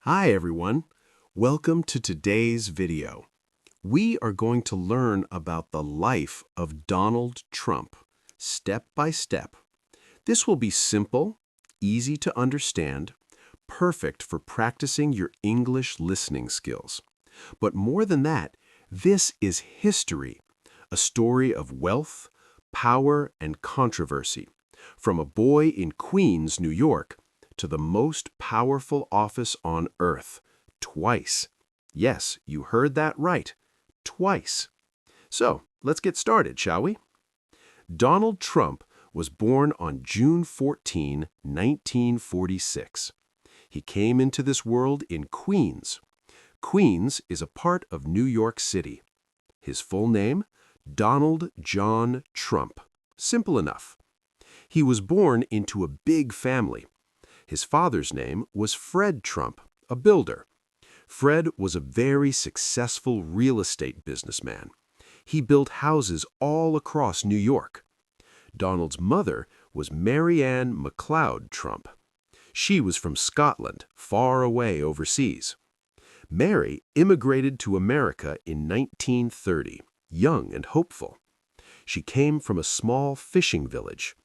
Hi everyone, welcome to today's video. We are going to learn about the life of Donald Trump, step by step. This will be simple, easy to understand, perfect for practicing your English listening skills. But more than that, this is history, a story of wealth, power, and controversy, from a boy in Queens, New York, to the most powerful office on earth, twice. Yes, you heard that right, twice. So, let's get started, shall we? Donald Trump was born on June 14, 1946. He came into this world in Queens. Queens is a part of New York City. His full name? Donald John Trump. Simple enough. He was born into a big family. His father's name was Fred Trump, a builder. Fred was a very successful real estate businessman. He built houses all across New York. Donald's mother was Mary Ann MacLeod Trump. She was from Scotland, far away overseas. Mary immigrated to America in 1930, young and hopeful. She came from a small fishing village.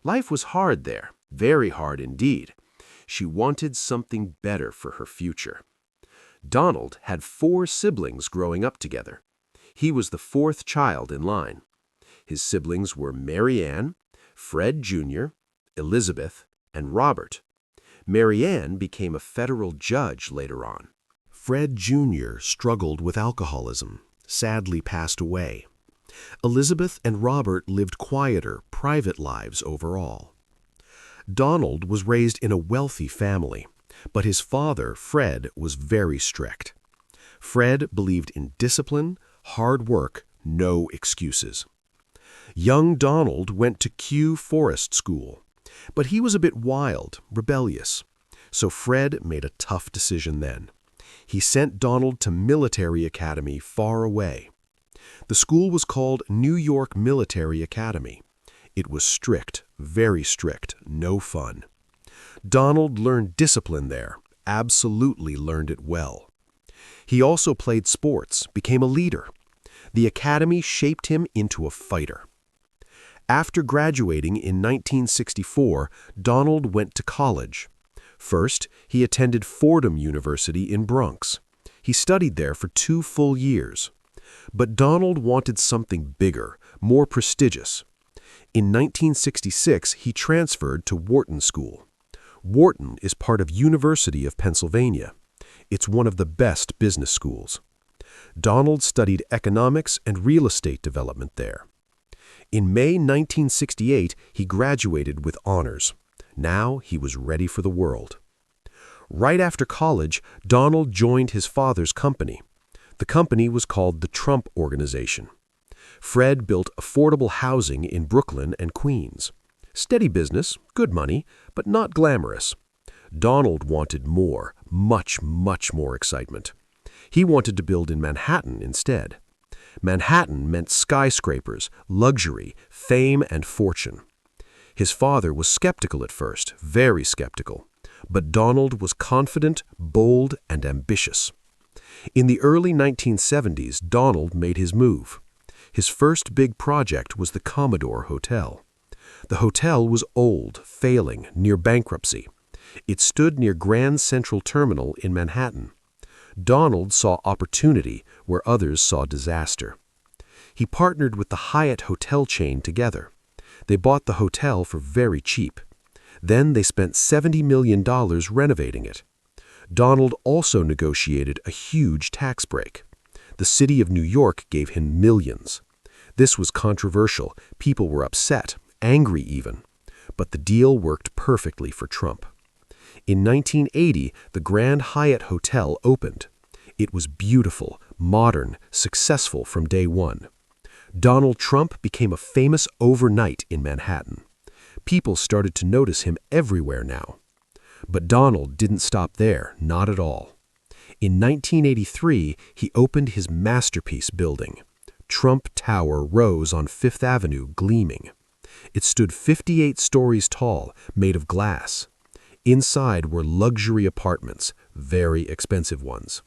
Life was hard there, very hard indeed. She wanted something better for her future. Donald had 4 siblings growing up together. He was the 4th child in line. His siblings were Mary Ann, Fred Jr., Elizabeth, and Robert. Mary Ann became a federal judge later on. Fred Jr. struggled with alcoholism, sadly passed away. Elizabeth and Robert lived quieter, private lives overall. Donald was raised in a wealthy family, but his father, Fred, was very strict. Fred believed in discipline, hard work, no excuses. Young Donald went to Kew Forest School, but he was a bit wild, rebellious. So Fred made a tough decision then. He sent Donald to Military Academy far away. The school was called New York Military Academy. It was strict, very strict, no fun. Donald learned discipline there, absolutely learned it well. He also played sports, became a leader. The academy shaped him into a fighter. After graduating in 1964, Donald went to college. First, he attended Fordham University in Bronx. He studied there for 2 full years. But Donald wanted something bigger, more prestigious. In 1966, he transferred to Wharton School. Wharton is part of University of Pennsylvania. It's one of the best business schools. Donald studied economics and real estate development there. In May 1968, he graduated with honors. Now he was ready for the world. Right after college, Donald joined his father's company. The company was called the Trump Organization. Fred built affordable housing in Brooklyn and Queens. Steady business, good money, but not glamorous. Donald wanted more, much more excitement. He wanted to build in Manhattan instead. Manhattan meant skyscrapers, luxury, fame, and fortune. His father was skeptical at first, very skeptical. But Donald was confident, bold, and ambitious. In the early 1970s, Donald made his move. His first big project was the Commodore Hotel. The hotel was old, failing, near bankruptcy. It stood near Grand Central Terminal in Manhattan. Donald saw opportunity where others saw disaster. He partnered with the Hyatt hotel chain together. They bought the hotel for very cheap. Then they spent $70 million renovating it. Donald also negotiated a huge tax break. The city of New York gave him millions. This was controversial. People were upset, angry even. But the deal worked perfectly for Trump. In 1980, the Grand Hyatt Hotel opened. It was beautiful, modern, successful from day one. Donald Trump became a famous overnight in Manhattan. People started to notice him everywhere now. But Donald didn't stop there, not at all. In 1983, he opened his masterpiece building. Trump Tower rose on Fifth Avenue, gleaming. It stood 58 stories tall, made of glass. Inside were luxury apartments, very expensive ones.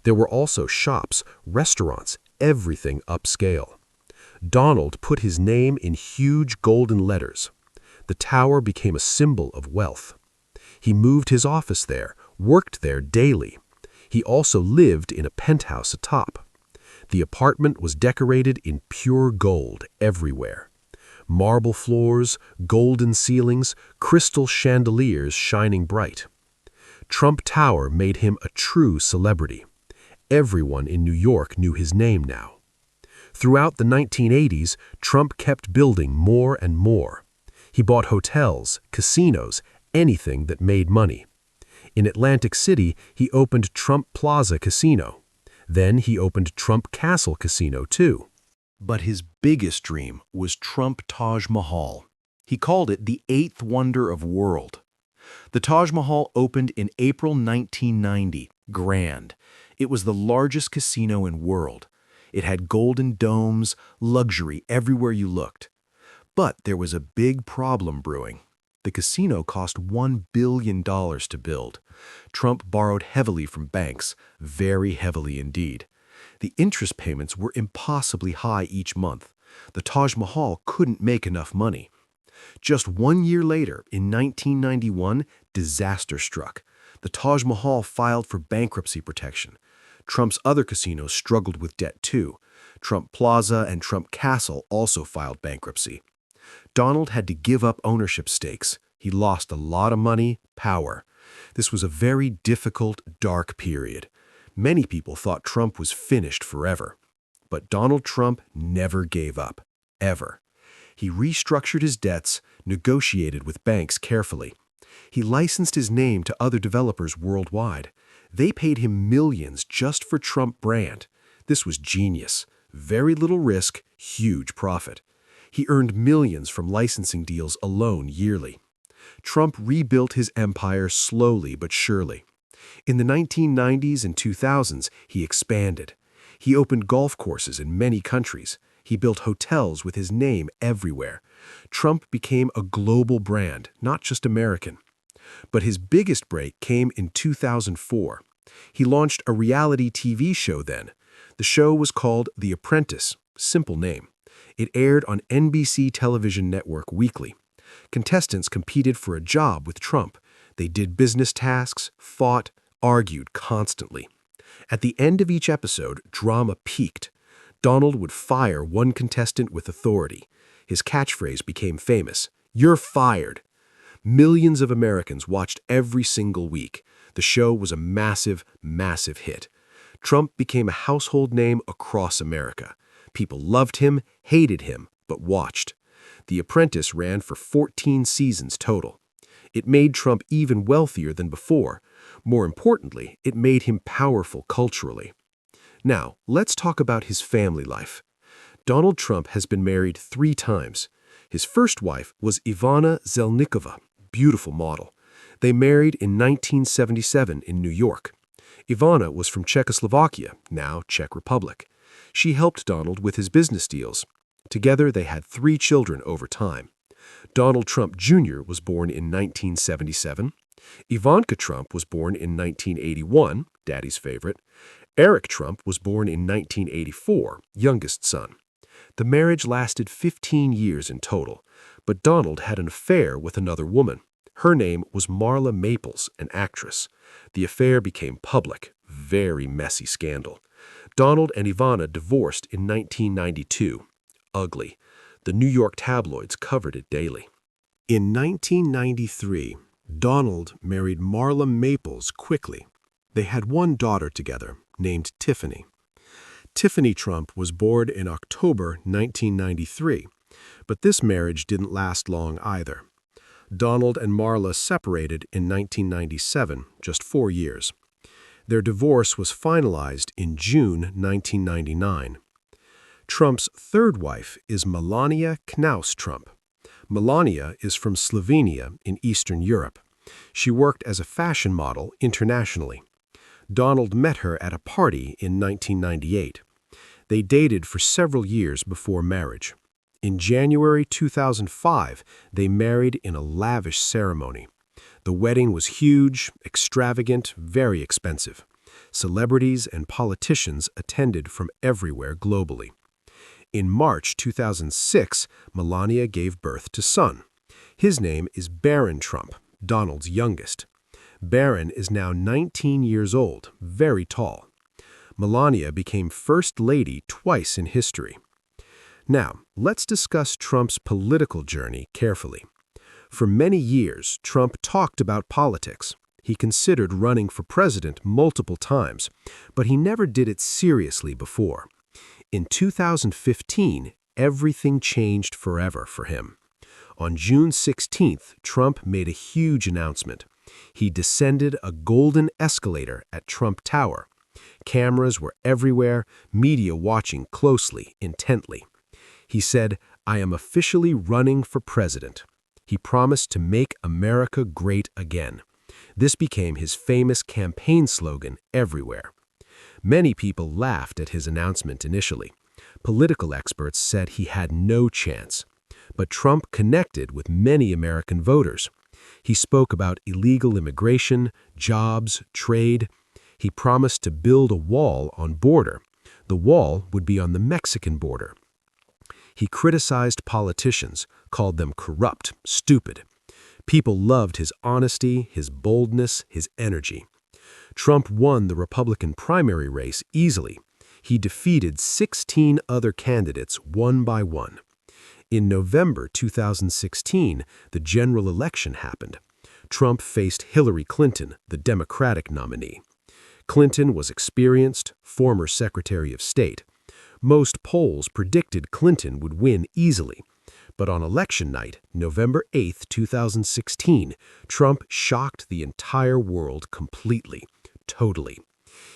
There were also shops, restaurants, everything upscale. Donald put his name in huge golden letters. The tower became a symbol of wealth. He moved his office there, worked there daily. He also lived in a penthouse atop. The apartment was decorated in pure gold everywhere. Marble floors, golden ceilings, crystal chandeliers shining bright. Trump Tower made him a true celebrity. Everyone in New York knew his name now. Throughout the 1980s, Trump kept building more and more. He bought hotels, casinos, anything that made money. In Atlantic City, he opened Trump Plaza Casino. Then he opened Trump Castle Casino, too. But his biggest dream was Trump Taj Mahal. He called it the eighth wonder of world. The Taj Mahal opened in April 1990, grand. It was the largest casino in the world. It had golden domes, luxury everywhere you looked. But there was a big problem brewing. The casino cost $1 billion to build. Trump borrowed heavily from banks, very heavily indeed. The interest payments were impossibly high each month. The Taj Mahal couldn't make enough money. Just 1 year later, in 1991, disaster struck. The Taj Mahal filed for bankruptcy protection. Trump's other casinos struggled with debt too. Trump Plaza and Trump Castle also filed bankruptcy. Donald had to give up ownership stakes. He lost a lot of money, power. This was a very difficult, dark period. Many people thought Trump was finished forever. But Donald Trump never gave up, ever. He restructured his debts, negotiated with banks carefully. He licensed his name to other developers worldwide. They paid him millions just for Trump brand. This was genius. Very little risk, huge profit. He earned millions from licensing deals alone yearly. Trump rebuilt his empire slowly but surely. In the 1990s and 2000s, he expanded. He opened golf courses in many countries. He built hotels with his name everywhere. Trump became a global brand, not just American. But his biggest break came in 2004. He launched a reality TV show then. The show was called The Apprentice, simple name. It aired on NBC television network weekly. Contestants competed for a job with Trump. They did business tasks, fought, argued constantly. At the end of each episode, drama peaked. Donald would fire one contestant with authority. His catchphrase became famous, "You're fired." Millions of Americans watched every single week. The show was a massive, massive hit. Trump became a household name across America. People loved him, hated him, but watched. The Apprentice ran for 14 seasons total. It made Trump even wealthier than before. More importantly, it made him powerful culturally. Now, let's talk about his family life. Donald Trump has been married 3 times. His first wife was Ivana Zelnikova, beautiful model. They married in 1977 in New York. Ivana was from Czechoslovakia, now Czech Republic. She helped Donald with his business deals. Together, they had 3 children over time. Donald Trump Jr. was born in 1977. Ivanka Trump was born in 1981, Daddy's favorite. Eric Trump was born in 1984, youngest son. The marriage lasted 15 years in total, but Donald had an affair with another woman. Her name was Marla Maples, an actress. The affair became public, very messy scandal. Donald and Ivana divorced in 1992. Ugly. The New York tabloids covered it daily. In 1993, Donald married Marla Maples quickly. They had one daughter together, named Tiffany. Tiffany Trump was born in October 1993, but this marriage didn't last long either. Donald and Marla separated in 1997, just 4 years. Their divorce was finalized in June 1999. Trump's third wife is Melania Knaus Trump. Melania is from Slovenia in Eastern Europe. She worked as a fashion model internationally. Donald met her at a party in 1998. They dated for several years before marriage. In January 2005, they married in a lavish ceremony. The wedding was huge, extravagant, very expensive. Celebrities and politicians attended from everywhere globally. In March 2006, Melania gave birth to son. His name is Barron Trump, Donald's youngest. Barron is now 19 years old, very tall. Melania became First Lady twice in history. Now, let's discuss Trump's political journey carefully. For many years, Trump talked about politics. He considered running for president multiple times, but he never did it seriously before. In 2015, everything changed forever for him. On June 16th, Trump made a huge announcement. He descended a golden escalator at Trump Tower. Cameras were everywhere, media watching closely, intently. He said, "I am officially running for president." He promised to make America great again. This became his famous campaign slogan everywhere. Many people laughed at his announcement initially. Political experts said he had no chance. But Trump connected with many American voters. He spoke about illegal immigration, jobs, trade. He promised to build a wall on border. The wall would be on the Mexican border. He criticized politicians, called them corrupt, stupid. People loved his honesty, his boldness, his energy. Trump won the Republican primary race easily. He defeated 16 other candidates one by one. In November 2016, the general election happened. Trump faced Hillary Clinton, the Democratic nominee. Clinton was experienced, former Secretary of State. Most polls predicted Clinton would win easily. But on election night, November 8, 2016, Trump shocked the entire world completely, totally.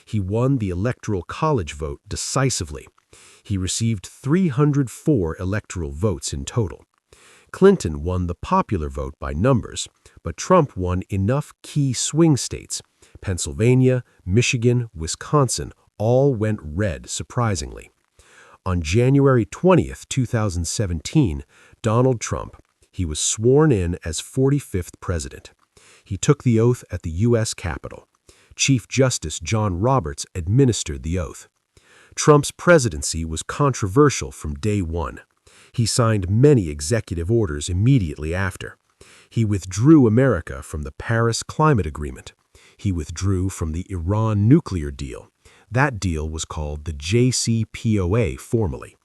He won the Electoral College vote decisively. He received 304 electoral votes in total. Clinton won the popular vote by numbers, but Trump won enough key swing states. Pennsylvania, Michigan, Wisconsin all went red, surprisingly. On January 20, 2017, Donald Trump, he was sworn in as 45th president. He took the oath at the U.S. Capitol. Chief Justice John Roberts administered the oath. Trump's presidency was controversial from day one. He signed many executive orders immediately after. He withdrew America from the Paris Climate Agreement. He withdrew from the Iran nuclear deal. That deal was called the JCPOA formally.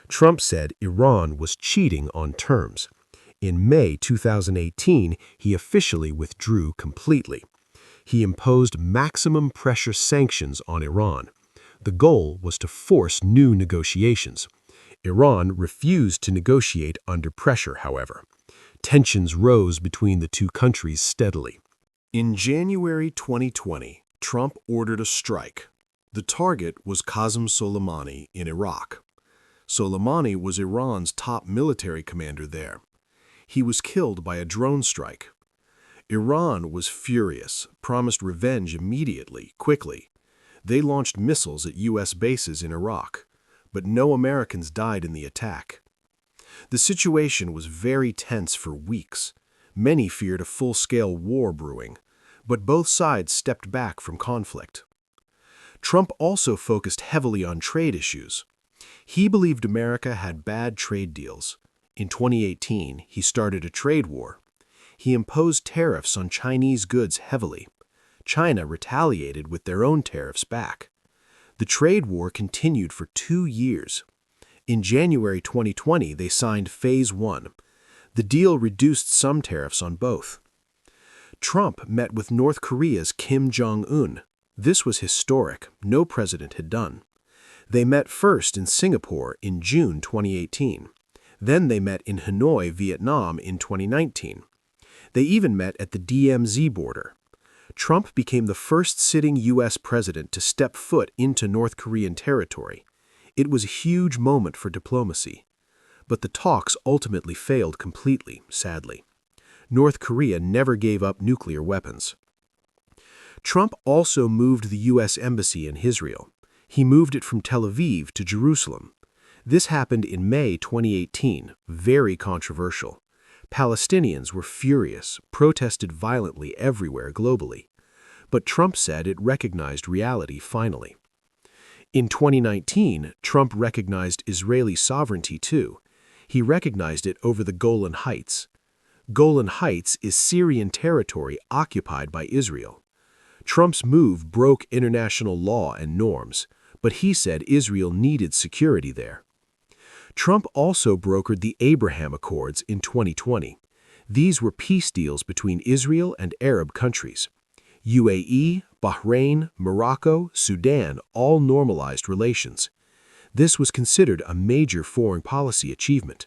Trump said Iran was cheating on terms. In May 2018, he officially withdrew completely. He imposed maximum pressure sanctions on Iran. The goal was to force new negotiations. Iran refused to negotiate under pressure, however. Tensions rose between the two countries steadily. In January 2020, Trump ordered a strike. The target was Qasem Soleimani in Iraq. Soleimani was Iran's top military commander there. He was killed by a drone strike. Iran was furious, promised revenge immediately, quickly. They launched missiles at U.S. bases in Iraq, but no Americans died in the attack. The situation was very tense for weeks. Many feared a full-scale war brewing, but both sides stepped back from conflict. Trump also focused heavily on trade issues. He believed America had bad trade deals. In 2018, he started a trade war. He imposed tariffs on Chinese goods heavily. China retaliated with their own tariffs back. The trade war continued for 2 years. In January 2020, they signed Phase 1. The deal reduced some tariffs on both. Trump met with North Korea's Kim Jong-un. This was historic. No president had done. They met first in Singapore in June 2018. Then they met in Hanoi, Vietnam in 2019. They even met at the DMZ border. Trump became the first sitting U.S. president to step foot into North Korean territory. It was a huge moment for diplomacy. But the talks ultimately failed completely, sadly. North Korea never gave up nuclear weapons. Trump also moved the U.S. Embassy in Israel. He moved it from Tel Aviv to Jerusalem. This happened in May 2018, very controversial. Palestinians were furious, protested violently everywhere globally. But Trump said it recognized reality finally. In 2019, Trump recognized Israeli sovereignty too. He recognized it over the Golan Heights. Golan Heights is Syrian territory occupied by Israel. Trump's move broke international law and norms, but he said Israel needed security there. Trump also brokered the Abraham Accords in 2020. These were peace deals between Israel and Arab countries. UAE, Bahrain, Morocco, Sudan all normalized relations. This was considered a major foreign policy achievement.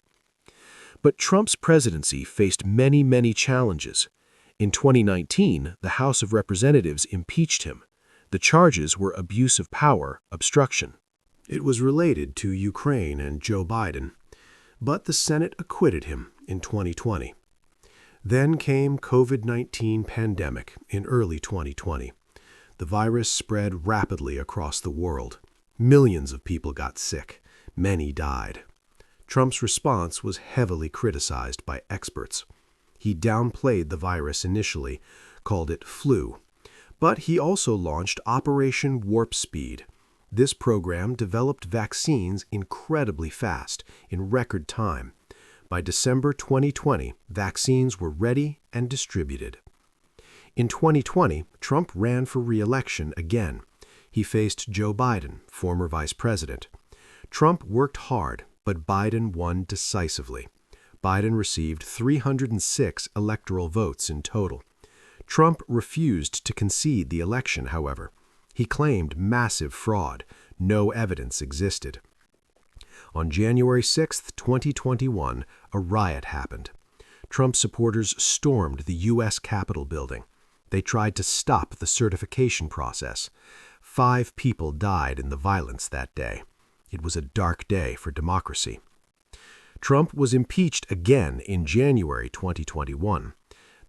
But Trump's presidency faced many challenges. In 2019, the House of Representatives impeached him. The charges were abuse of power, obstruction. It was related to Ukraine and Joe Biden, but the Senate acquitted him in 2020. Then came COVID-19 pandemic in early 2020. The virus spread rapidly across the world. Millions of people got sick. Many died. Trump's response was heavily criticized by experts. He downplayed the virus initially, called it flu. But he also launched Operation Warp Speed. This program developed vaccines incredibly fast, in record time. By December 2020, vaccines were ready and distributed. In 2020, Trump ran for re-election again. He faced Joe Biden, former vice president. Trump worked hard, but Biden won decisively. Biden received 306 electoral votes in total. Trump refused to concede the election, however. He claimed massive fraud. No evidence existed. On January 6, 2021, a riot happened. Trump supporters stormed the U.S. Capitol building. They tried to stop the certification process. 5 people died in the violence that day. It was a dark day for democracy. Trump was impeached again in January 2021.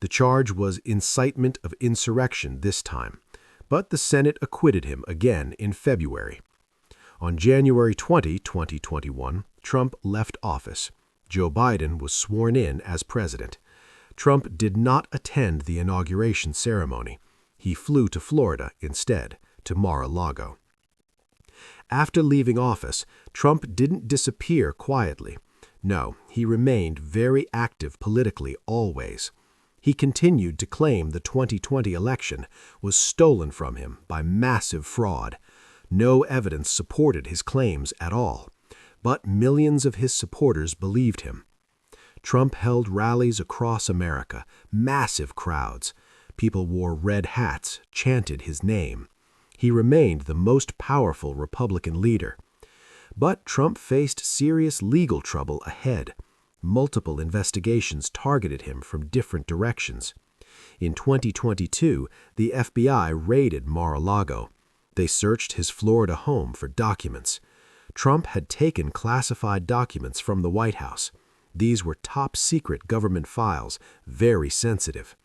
The charge was incitement of insurrection this time, but the Senate acquitted him again in February. On January 20, 2021, Trump left office. Joe Biden was sworn in as president. Trump did not attend the inauguration ceremony. He flew to Florida instead, to Mar-a-Lago. After leaving office, Trump didn't disappear quietly. No, he remained very active politically always. He continued to claim the 2020 election was stolen from him by massive fraud. No evidence supported his claims at all, but millions of his supporters believed him. Trump held rallies across America, massive crowds. People wore red hats, chanted his name. He remained the most powerful Republican leader. But Trump faced serious legal trouble ahead. Multiple investigations targeted him from different directions. In 2022, the FBI raided Mar-a-Lago. They searched his Florida home for documents. Trump had taken classified documents from the White House. These were top-secret government files, very sensitive.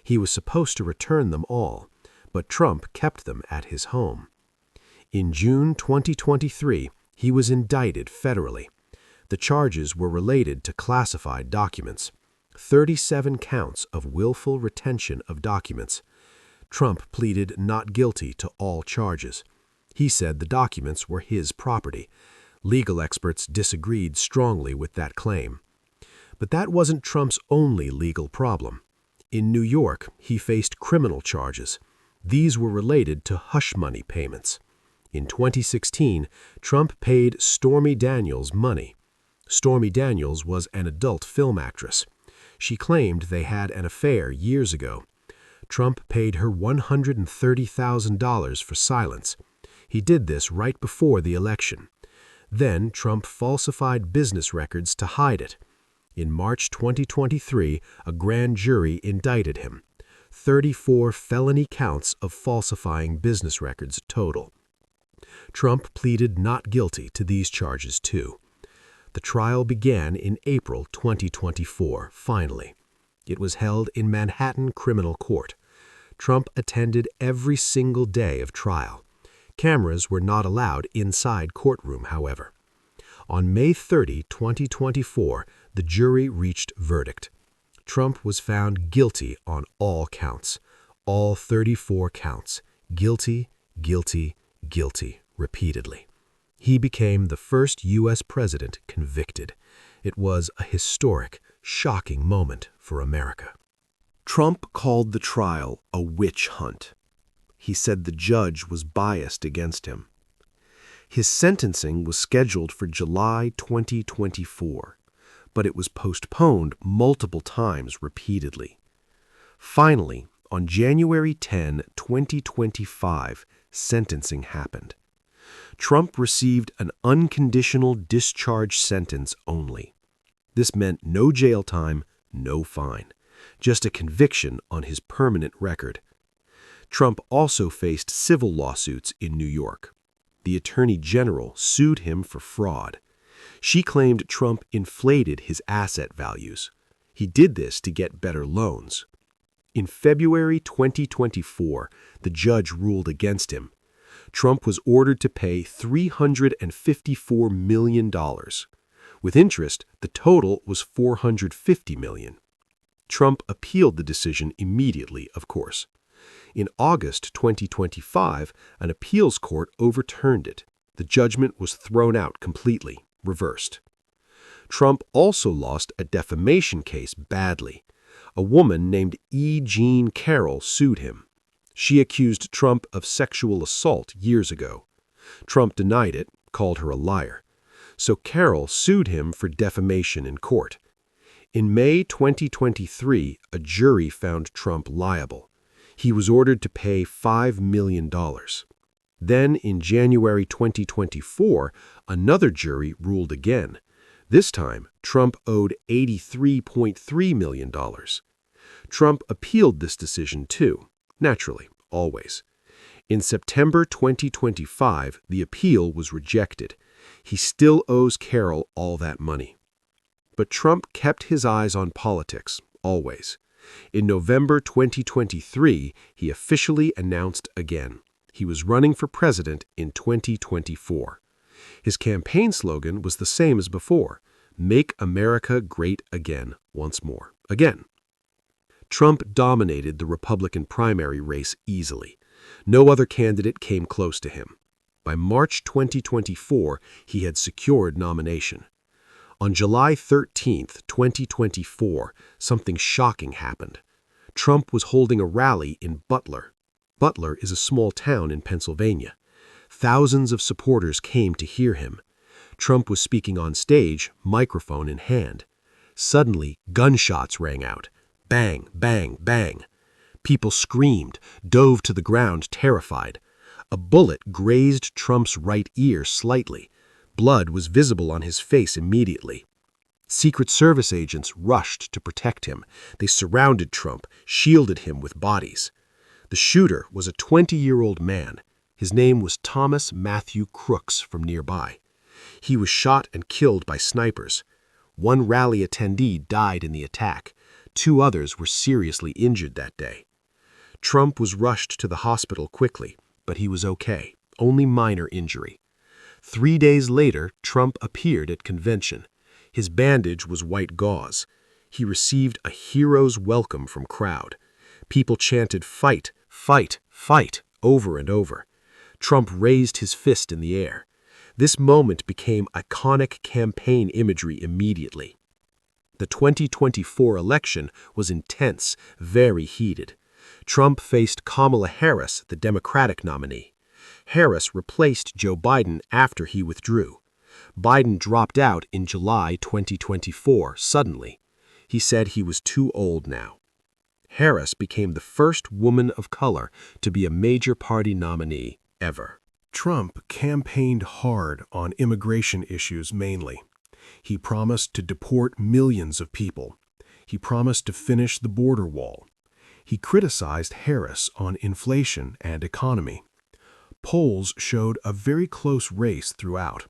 He was supposed to return them all, but Trump kept them at his home. In June 2023, he was indicted federally. The charges were related to classified documents. 37 counts of willful retention of documents. Trump pleaded not guilty to all charges. He said the documents were his property. Legal experts disagreed strongly with that claim. But that wasn't Trump's only legal problem. In New York, he faced criminal charges. These were related to hush money payments. In 2016, Trump paid Stormy Daniels money. Stormy Daniels was an adult film actress. She claimed they had an affair years ago. Trump paid her $130,000 for silence. He did this right before the election. Then Trump falsified business records to hide it. In March 2023, a grand jury indicted him. 34 felony counts of falsifying business records total. Trump pleaded not guilty to these charges too. The trial began in April 2024, finally. It was held in Manhattan Criminal Court. Trump attended every single day of trial. Cameras were not allowed inside courtroom, however. On May 30, 2024, the jury reached verdict. Trump was found guilty on all counts, all 34 counts, guilty, guilty, guilty, repeatedly. He became the first U.S. president convicted. It was a historic, shocking moment for America. Trump called the trial a witch hunt. He said the judge was biased against him. His sentencing was scheduled for July 2024, but it was postponed multiple times repeatedly. Finally, on January 10, 2025, sentencing happened. Trump received an unconditional discharge sentence only. This meant no jail time, no fine, just a conviction on his permanent record. Trump also faced civil lawsuits in New York. The Attorney General sued him for fraud. She claimed Trump inflated his asset values. He did this to get better loans. In February 2024, the judge ruled against him. Trump was ordered to pay $354 million. With interest, the total was $450 million. Trump appealed the decision immediately, of course. In August 2025, an appeals court overturned it. The judgment was thrown out completely, reversed. Trump also lost a defamation case badly. A woman named E. Jean Carroll sued him. She accused Trump of sexual assault years ago. Trump denied it, called her a liar. So Carroll sued him for defamation in court. In May 2023, a jury found Trump liable. He was ordered to pay $5 million. Then, in January 2024, another jury ruled again. This time, Trump owed $83.3 million. Trump appealed this decision too, naturally, always. In September 2025, the appeal was rejected. He still owes Carroll all that money. But Trump kept his eyes on politics, always. In November 2023, he officially announced again. He was running for president in 2024. His campaign slogan was the same as before: "Make America Great Again, once more." Again. Trump dominated the Republican primary race easily. No other candidate came close to him. By March 2024, he had secured nomination. On July 13, 2024, something shocking happened. Trump was holding a rally in Butler. Butler is a small town in Pennsylvania. Thousands of supporters came to hear him. Trump was speaking on stage, microphone in hand. Suddenly, gunshots rang out. Bang, bang, bang. People screamed, dove to the ground terrified. A bullet grazed Trump's right ear slightly. Blood was visible on his face immediately. Secret Service agents rushed to protect him. They surrounded Trump, shielded him with bodies. The shooter was a 20-year-old man. His name was Thomas Matthew Crooks from nearby. He was shot and killed by snipers. One rally attendee died in the attack. 2 others were seriously injured that day. Trump was rushed to the hospital quickly, but he was okay, only minor injury. 3 days later, Trump appeared at convention. His bandage was white gauze. He received a hero's welcome from crowd. People chanted "Fight, fight, fight," over and over. Trump raised his fist in the air. This moment became iconic campaign imagery immediately. The 2024 election was intense, very heated. Trump faced Kamala Harris, the Democratic nominee. Harris replaced Joe Biden after he withdrew. Biden dropped out in July 2024 suddenly. He said he was too old now. Harris became the first woman of color to be a major party nominee ever. Trump campaigned hard on immigration issues mainly. He promised to deport millions of people. He promised to finish the border wall. He criticized Harris on inflation and economy. Polls showed a very close race throughout.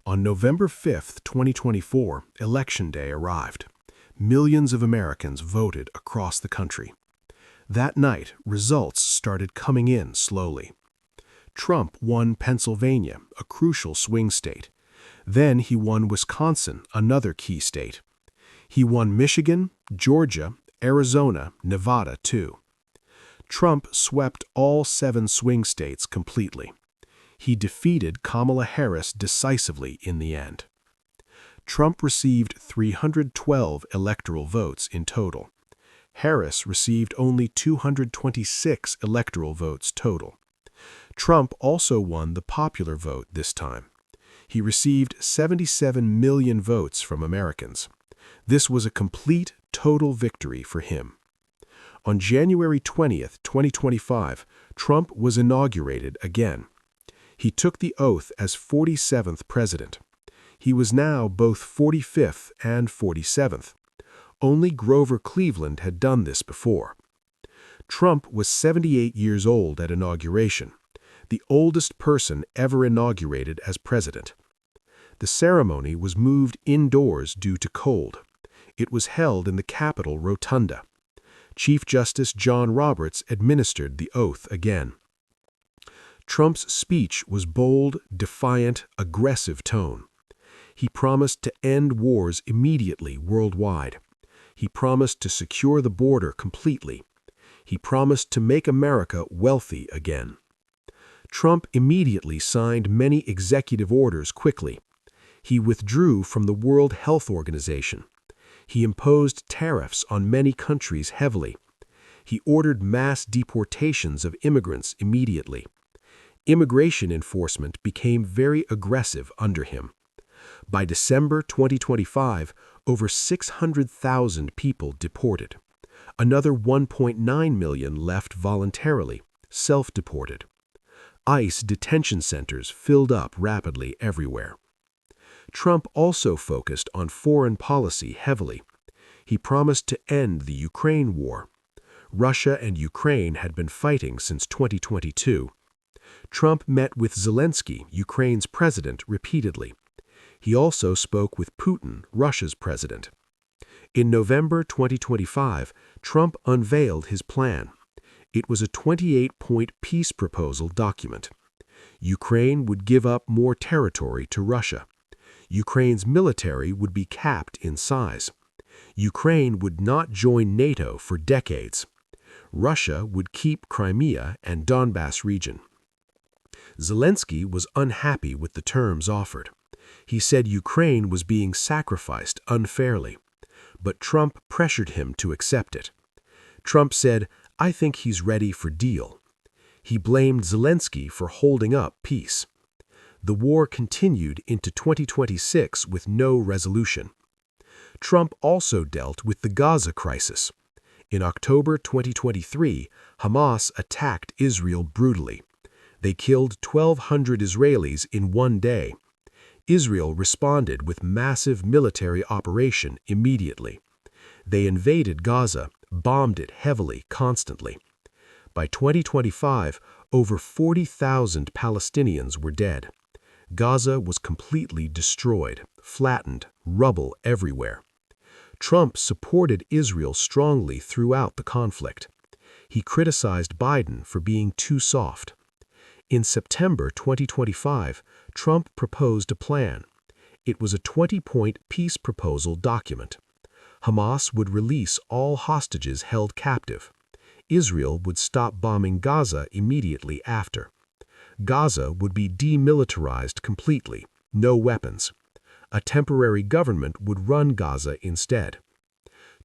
On November 5, 2024, Election Day arrived. Millions of Americans voted across the country. That night, results started coming in slowly. Trump won Pennsylvania, a crucial swing state. Then he won Wisconsin, another key state. He won Michigan, Georgia, Arizona, Nevada, too. Trump swept all 7 swing states completely. He defeated Kamala Harris decisively in the end. Trump received 312 electoral votes in total. Harris received only 226 electoral votes total. Trump also won the popular vote this time. He received 77 million votes from Americans. This was a complete, total victory for him. On January 20th, 2025, Trump was inaugurated again. He took the oath as 47th president. He was now both 45th and 47th. Only Grover Cleveland had done this before. Trump was 78 years old at inauguration, the oldest person ever inaugurated as president. The ceremony was moved indoors due to cold. It was held in the Capitol Rotunda. Chief Justice John Roberts administered the oath again. Trump's speech was bold, defiant, aggressive tone. He promised to end wars immediately worldwide. He promised to secure the border completely. He promised to make America wealthy again. Trump immediately signed many executive orders quickly. He withdrew from the World Health Organization. He imposed tariffs on many countries heavily. He ordered mass deportations of immigrants immediately. Immigration enforcement became very aggressive under him. By December 2025, over 600,000 people deported. Another 1.9 million left voluntarily, self-deported. ICE detention centers filled up rapidly everywhere. Trump also focused on foreign policy heavily. He promised to end the Ukraine war. Russia and Ukraine had been fighting since 2022. Trump met with Zelensky, Ukraine's president, repeatedly. He also spoke with Putin, Russia's president. In November 2025, Trump unveiled his plan. It was a 28-point peace proposal document. Ukraine would give up more territory to Russia. Ukraine's military would be capped in size. Ukraine would not join NATO for decades. Russia would keep Crimea and Donbas region. Zelensky was unhappy with the terms offered. He said Ukraine was being sacrificed unfairly, but Trump pressured him to accept it. Trump said, "I think he's ready for deal." He blamed Zelensky for holding up peace. The war continued into 2026 with no resolution. Trump also dealt with the Gaza crisis. In October 2023, Hamas attacked Israel brutally. They killed 1,200 Israelis in one day. Israel responded with massive military operation immediately. They invaded Gaza, bombed it heavily, constantly. By 2025, over 40,000 Palestinians were dead. Gaza was completely destroyed, flattened, rubble everywhere. Trump supported Israel strongly throughout the conflict. He criticized Biden for being too soft. In September 2025, Trump proposed a plan. It was a 20-point peace proposal document. Hamas would release all hostages held captive. Israel would stop bombing Gaza immediately after. Gaza would be demilitarized completely, no weapons. A temporary government would run Gaza instead.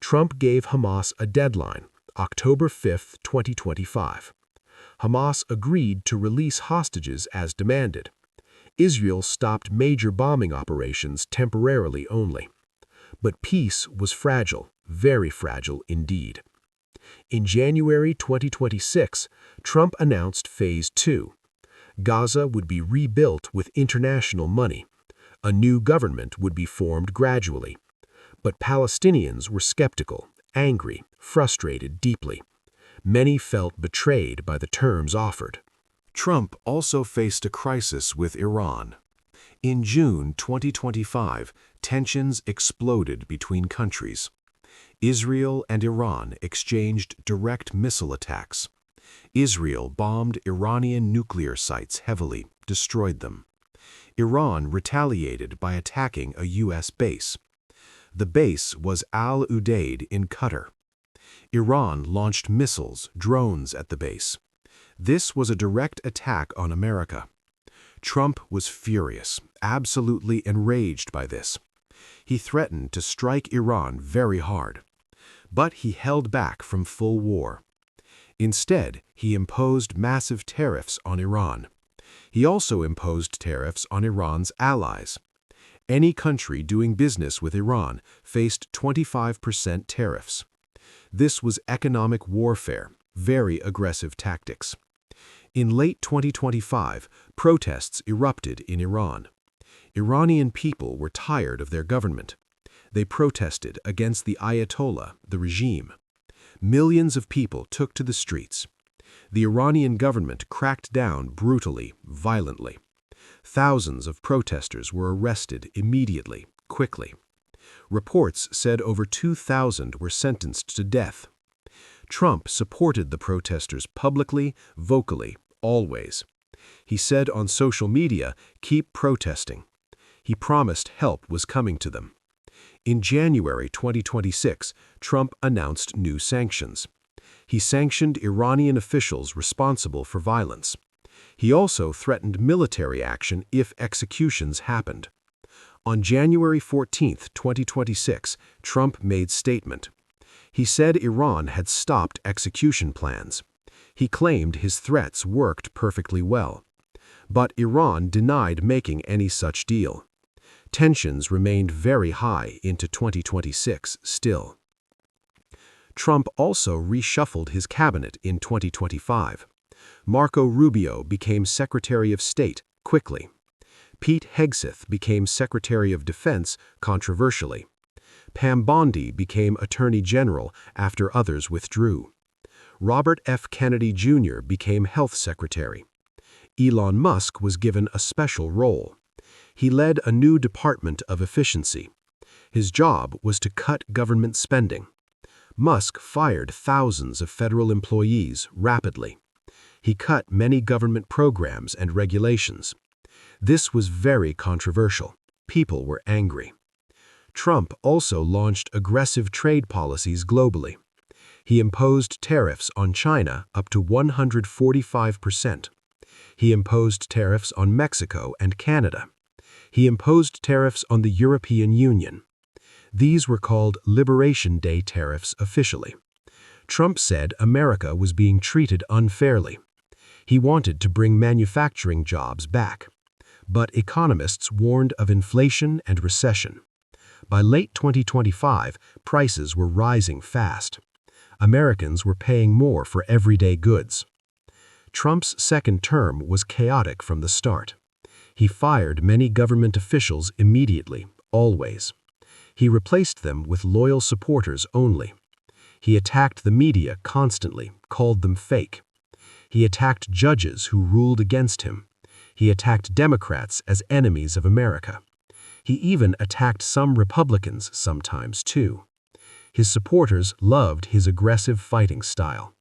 Trump gave Hamas a deadline, October 5, 2025. Hamas agreed to release hostages as demanded. Israel stopped major bombing operations temporarily only. But peace was fragile, very fragile indeed. In January 2026, Trump announced Phase 2. Gaza would be rebuilt with international money. A new government would be formed gradually. But Palestinians were skeptical, angry, frustrated deeply. Many felt betrayed by the terms offered. Trump also faced a crisis with Iran. In June 2025, tensions exploded between countries. Israel and Iran exchanged direct missile attacks. Israel bombed Iranian nuclear sites heavily, destroyed them. Iran retaliated by attacking a U.S. base. The base was Al Udeid in Qatar. Iran launched missiles, drones at the base. This was a direct attack on America. Trump was furious, absolutely enraged by this. He threatened to strike Iran very hard. But he held back from full war. Instead, he imposed massive tariffs on Iran. He also imposed tariffs on Iran's allies. Any country doing business with Iran faced 25% tariffs. This was economic warfare, very aggressive tactics. In late 2025, protests erupted in Iran. Iranian people were tired of their government. They protested against the Ayatollah, the regime. Millions of people took to the streets. The Iranian government cracked down brutally, violently. Thousands of protesters were arrested immediately, quickly. Reports said over 2,000 were sentenced to death. Trump supported the protesters publicly, vocally, always. He said on social media, "Keep protesting." He promised help was coming to them. In January 2026, Trump announced new sanctions. He sanctioned Iranian officials responsible for violence. He also threatened military action if executions happened. On January 14, 2026, Trump made statement. He said Iran had stopped execution plans. He claimed his threats worked perfectly well. But Iran denied making any such deal. Tensions remained very high into 2026 still. Trump also reshuffled his cabinet in 2025. Marco Rubio became Secretary of State quickly. Pete Hegseth became Secretary of Defense controversially. Pam Bondi became Attorney General after others withdrew. Robert F. Kennedy Jr. became Health Secretary. Elon Musk was given a special role. He led a new Department of Efficiency. His job was to cut government spending. Musk fired thousands of federal employees rapidly. He cut many government programs and regulations. This was very controversial. People were angry. Trump also launched aggressive trade policies globally. He imposed tariffs on China up to 145%. He imposed tariffs on Mexico and Canada. He imposed tariffs on the European Union. These were called Liberation Day tariffs officially. Trump said America was being treated unfairly. He wanted to bring manufacturing jobs back. But economists warned of inflation and recession. By late 2025, prices were rising fast. Americans were paying more for everyday goods. Trump's second term was chaotic from the start. He fired many government officials immediately, always. He replaced them with loyal supporters only. He attacked the media constantly, called them fake. He attacked judges who ruled against him. He attacked Democrats as enemies of America. He even attacked some Republicans sometimes, too. His supporters loved his aggressive fighting style.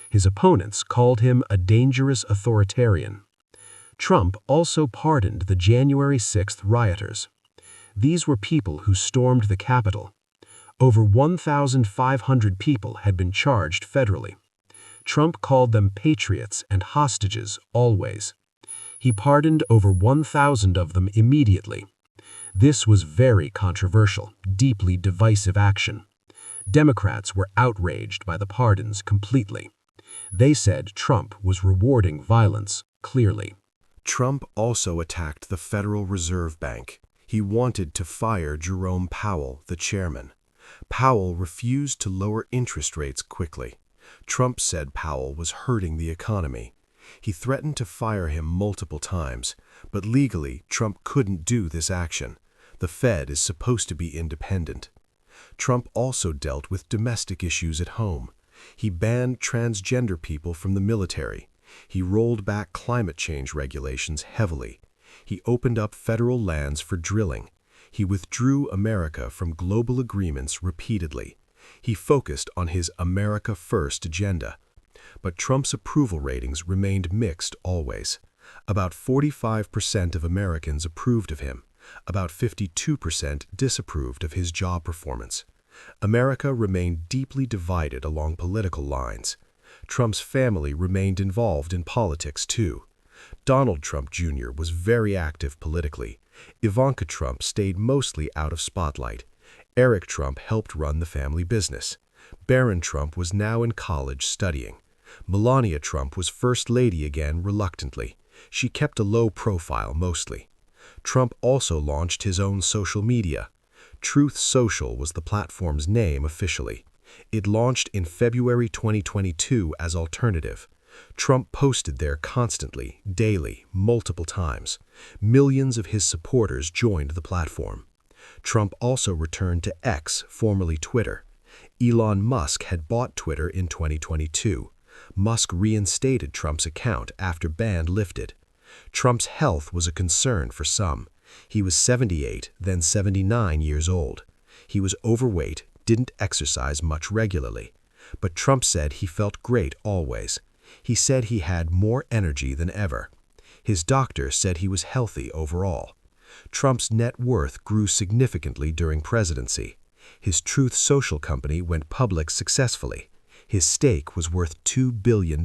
His opponents called him a dangerous authoritarian. Trump also pardoned the January 6th rioters. These were people who stormed the Capitol. Over 1,500 people had been charged federally. Trump called them patriots and hostages always. He pardoned over 1,000 of them immediately. This was very controversial, deeply divisive action. Democrats were outraged by the pardons completely. They said Trump was rewarding violence, clearly. Trump also attacked the Federal Reserve Bank. He wanted to fire Jerome Powell, the chairman. Powell refused to lower interest rates quickly. Trump said Powell was hurting the economy. He threatened to fire him multiple times, but legally Trump couldn't do this action. The Fed is supposed to be independent. Trump also dealt with domestic issues at home. He banned transgender people from the military. He rolled back climate change regulations heavily. He opened up federal lands for drilling. He withdrew America from global agreements repeatedly. He focused on his America First agenda. But Trump's approval ratings remained mixed always. About 45% of Americans approved of him, About 52% disapproved of his job performance. America remained deeply divided along political lines. Trump's family remained involved in politics, too. Donald Trump Jr. was very active politically. Ivanka Trump stayed mostly out of spotlight. Eric Trump helped run the family business. Barron Trump was now in college studying. Melania Trump was First Lady again reluctantly. She kept a low profile mostly. Trump also launched his own social media. Truth Social was the platform's name officially. It launched in February 2022 as Alternative. Trump posted there constantly, daily, multiple times. Millions of his supporters joined the platform. Trump also returned to X, formerly Twitter. Elon Musk had bought Twitter in 2022. Musk reinstated Trump's account after ban lifted. Trump's health was a concern for some. He was 78, then 79 years old. He was overweight, didn't exercise much regularly. But Trump said he felt great always. He said he had more energy than ever. His doctor said he was healthy overall. Trump's net worth grew significantly during presidency. His Truth Social company went public successfully. His stake was worth $2 billion.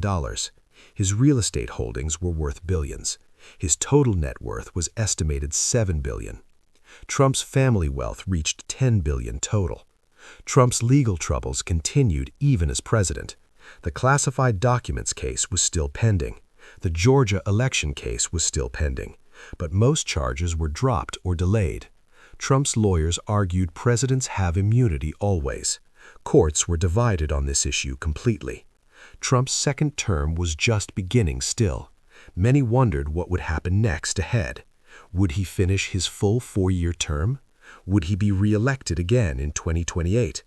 His real estate holdings were worth billions. His total net worth was estimated $7 billion. Trump's family wealth reached $10 billion total. Trump's legal troubles continued even as president. The classified documents case was still pending. The Georgia election case was still pending. But most charges were dropped or delayed. Trump's lawyers argued presidents have immunity always. Courts were divided on this issue completely. Trump's second term was just beginning still. Many wondered what would happen next ahead. Would he finish his full 4-year term? Would he be re-elected again in 2028?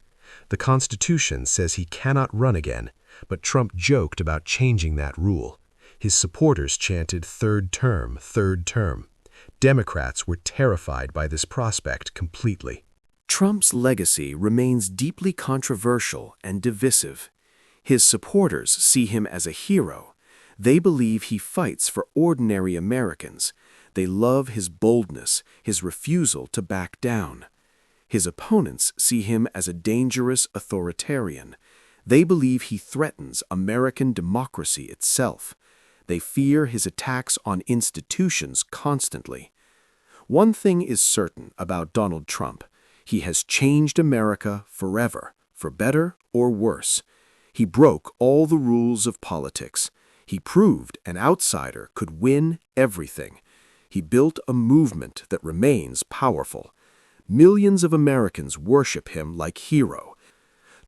The Constitution says he cannot run again, but Trump joked about changing that rule. His supporters chanted third term, third term. Democrats were terrified by this prospect completely. Trump's legacy remains deeply controversial and divisive. His supporters see him as a hero. They believe he fights for ordinary Americans. They love his boldness, his refusal to back down. His opponents see him as a dangerous authoritarian. They believe he threatens American democracy itself. They fear his attacks on institutions constantly. One thing is certain about Donald Trump. He has changed America forever, for better or worse. He broke all the rules of politics. He proved an outsider could win everything. He built a movement that remains powerful. Millions of Americans worship him like hero.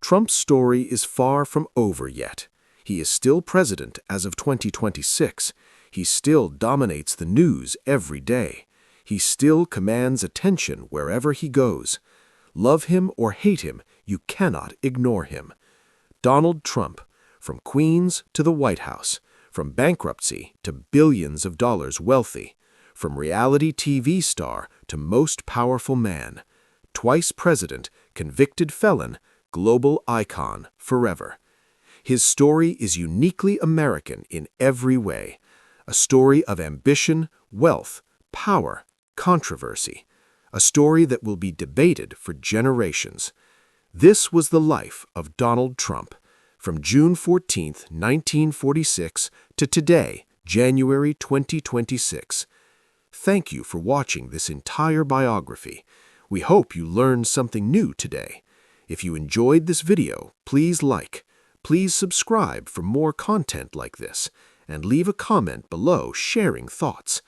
Trump's story is far from over yet. He is still president as of 2026. He still dominates the news every day. He still commands attention wherever he goes. Love him or hate him, you cannot ignore him. Donald Trump, from Queens to the White House, from bankruptcy to billions of dollars wealthy, from reality TV star to most powerful man, twice president, convicted felon, global icon forever. His story is uniquely American in every way, a story of ambition, wealth, power, controversy, a story that will be debated for generations. This was the life of Donald Trump, from June 14, 1946 to today, January 2026. Thank you for watching this entire biography. We hope you learned something new today. If you enjoyed this video, please like. Please subscribe for more content like this, and leave a comment below sharing thoughts.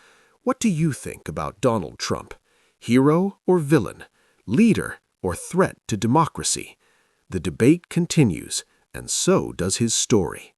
What do you think about Donald Trump? Hero or villain? Leader or threat to democracy? The debate continues, and so does his story.